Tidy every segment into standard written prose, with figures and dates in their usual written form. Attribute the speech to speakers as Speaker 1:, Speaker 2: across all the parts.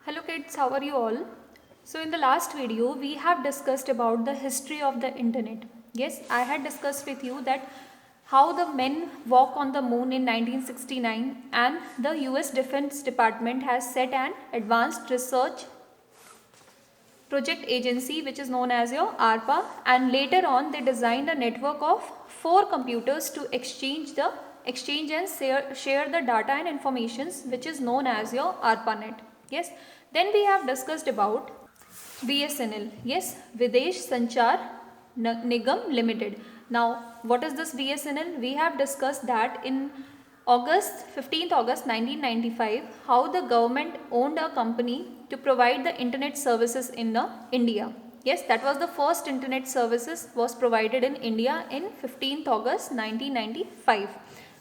Speaker 1: Hello kids, how are you all? So in the last video we have discussed about the history of the internet. Yes, I had discussed with you that how the men walk on the moon in 1969 and the US Defense Department has set an advanced research project agency which is known as your ARPA, and later on they designed a network of 4 computers to exchange and share the data and informations which is known as your ARPANET. Yes, then we have discussed about BSNL. Yes, Videsh Sanchar Nigam Limited. Now what is this BSNL? We have discussed that in 15th August 1995 how the government owned a company to provide the internet services in India. Yes, that was the first internet services was provided in India in 15th August 1995.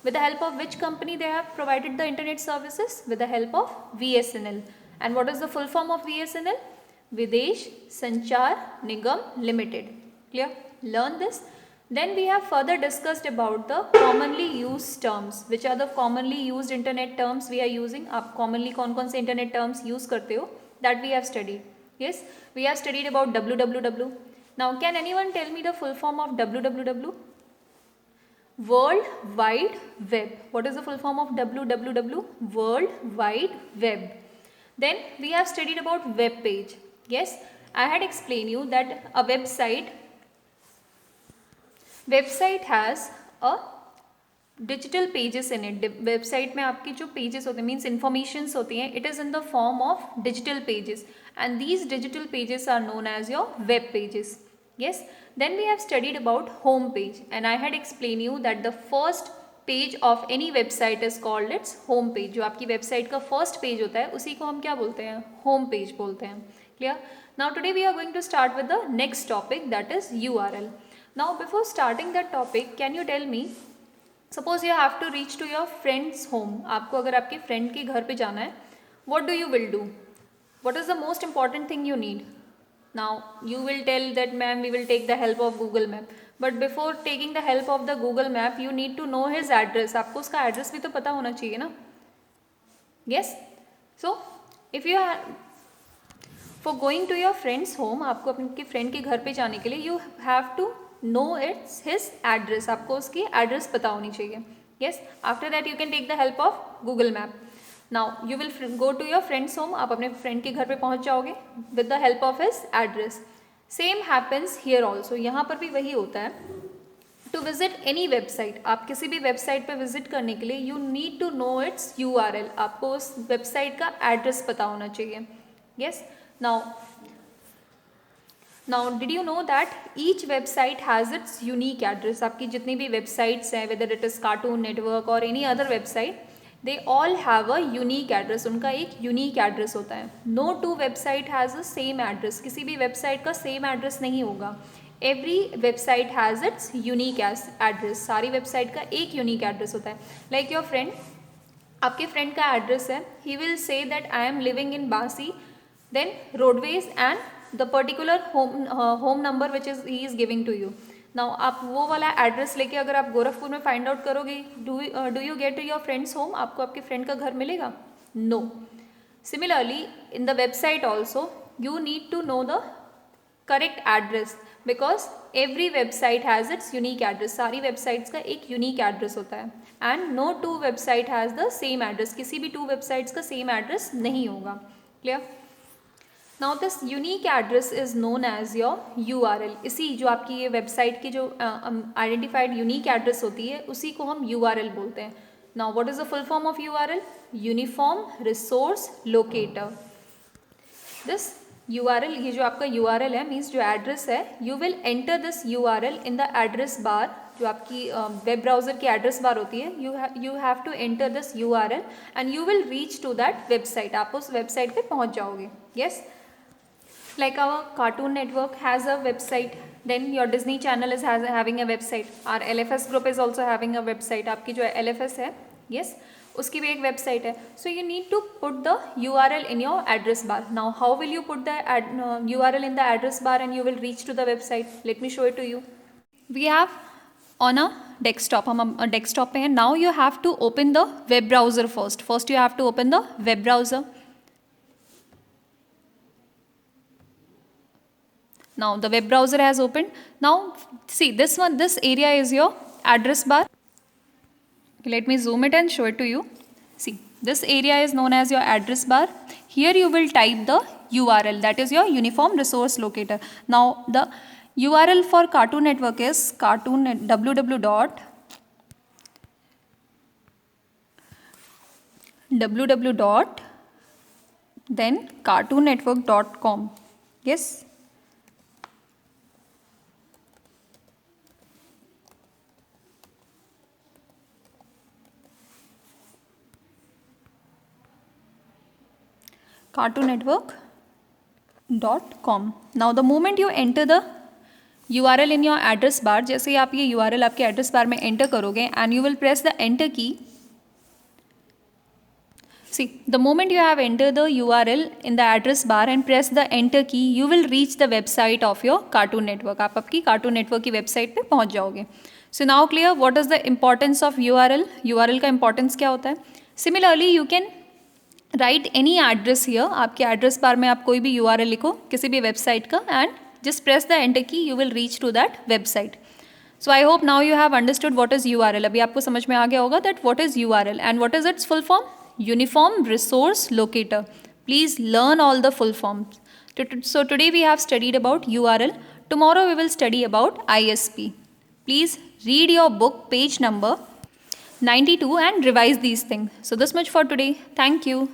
Speaker 1: With the help of which company they have provided the internet services? With the help of VSNL. And what is the full form of VSNL? Videsh Sanchar Nigam Limited. Clear? Learn this. Then we have further discussed about the commonly used terms. Which are the commonly used internet terms we are using? आप commonly कौन-कौन से internet terms use करते हो? That we have studied. Yes, we have studied about www. Now can anyone tell me the full form of www? World Wide Web. What is the full form of www? World Wide Web. Then we have studied about web page. Yes, I had explained you that a website has a digital pages in it. Website में आपकी जो pages होते हैं means informations होती हैं, it is in the form of digital pages, and these digital pages are known as your web pages. Yes, then we have studied about home page, and I had explained you that the first page of any website is called its home page. जो आपकी website का first page होता है उसी को हम क्या बोलते हैं? Home page बोलते हैं. Clear? Now today we are going to start with the next topic, that is URL. Now before starting that topic, can you tell me, suppose you have to reach to your friend's home. आपको अगर आपके friend के घर पे जाना है, what do you will do? What is the most important thing you need? Now you will tell that ma'am we will take the help of Google Map. But before taking the help of the Google Map, you need to know his address. आपको उसका address भी तो पता होना चाहिए ना? Yes. So if you are for going to your friend's home, आपको अपने friend के घर पे जाने के लिए you have to know his address. आपको उसकी address पता होनी चाहिए. Yes. After that you can take the help of Google Map. Now you will go to your friend's home. आप अपने friend के घर पे पहुँच जाओगे with the help of his address. Same happens here also. यहाँ पर भी वही होता है. To visit any website, आप किसी भी website पे visit करने के लिए you need to know its URL. आपको उस website का address पता होना चाहिए. Yes. Now did you know that each website has its unique address? आपकी जितनी भी websites हैं, whether it is Cartoon Network or any other website, they all have a unique address. उनका एक unique address होता है. No two website has the same address. किसी भी website का same address नहीं होगा. Every website has its unique address. सारी website का एक unique address होता है. Like your friend, आपके friend का address है. He will say that I am living in Basi, then roadways and the particular home number which is he is giving to you. Now आप वो वाला address लेके अगर आप गोरखपुर में फाइंड आउट करोगे, do you get your friends home? आपको आपके फ्रेंड का घर मिलेगा? No. Similarly in the website also you need to know the correct address, because every website has its unique address. सारी वेबसाइट्स का एक यूनिक एड्रेस होता है, and no two website has the same address. किसी भी 2 websites का same address नहीं होगा. Clear? Now this unique address is known as your URL. इसी जो आपकी ये वेबसाइट की जो identified unique address होती है उसी को हम URL बोलते हैं. Now what is the full form of URL? Uniform Resource Locator. This URL, ये जो आपका URL है means जो address है, you will enter this URL in the address bar. जो आपकी वेब ब्राउज़र की एड्रेस बार होती है, you have to enter this URL and you will reach to that website. आप उस वेबसाइट पे पहुँच जाओगे. Yes. Like our Cartoon Network has a website, then your Disney Channel is having a website. Our LFS group is also having a website. आपकी जो LFS है, yes, उसकी भी एक website है. So you need to put the URL in your address bar. Now how will you put the URL in the address bar and you will reach to the website? Let me show it to you. We have on a desktop. हम desktop पे हैं. Now you have to open the web browser first. First you have to open the web browser. Now the web browser has opened. Now see this one, this area is your address bar. Let me zoom it and show it to you. See, this area is known as your address bar. Here you will type the URL, that is your Uniform Resource Locator. Now the URL for Cartoon Network is www. Then cartoonnetwork.com. Yes. cartoonnetwork.com. Now the moment you enter the URL in your address bar, जैसे ही आप ये URL आपके address bar में enter करोगे and you will press the enter key. See, the moment you have entered the URL in the address bar and press the enter key, you will reach the website of your Cartoon Network. आप आपकी Cartoon Network की website पे पहुंच जाओगे. So now clear what is the importance of URL? URL का importance क्या होता है? Similarly, you can write any address here. आपके एड्रेस बार में आप कोई भी URL लिखो किसी भी वेबसाइट का and just press the enter key, you will reach to that website. So I hope now you have understood what is URL. अभी आपको समझ में आ गया होगा that what is URL and what is its full form? Uniform Resource Locator. Please learn all the full forms. So today we have studied about URL. Tomorrow we will study about ISP. Please read your book page number 92 and revise these things. So this much for today. Thank you.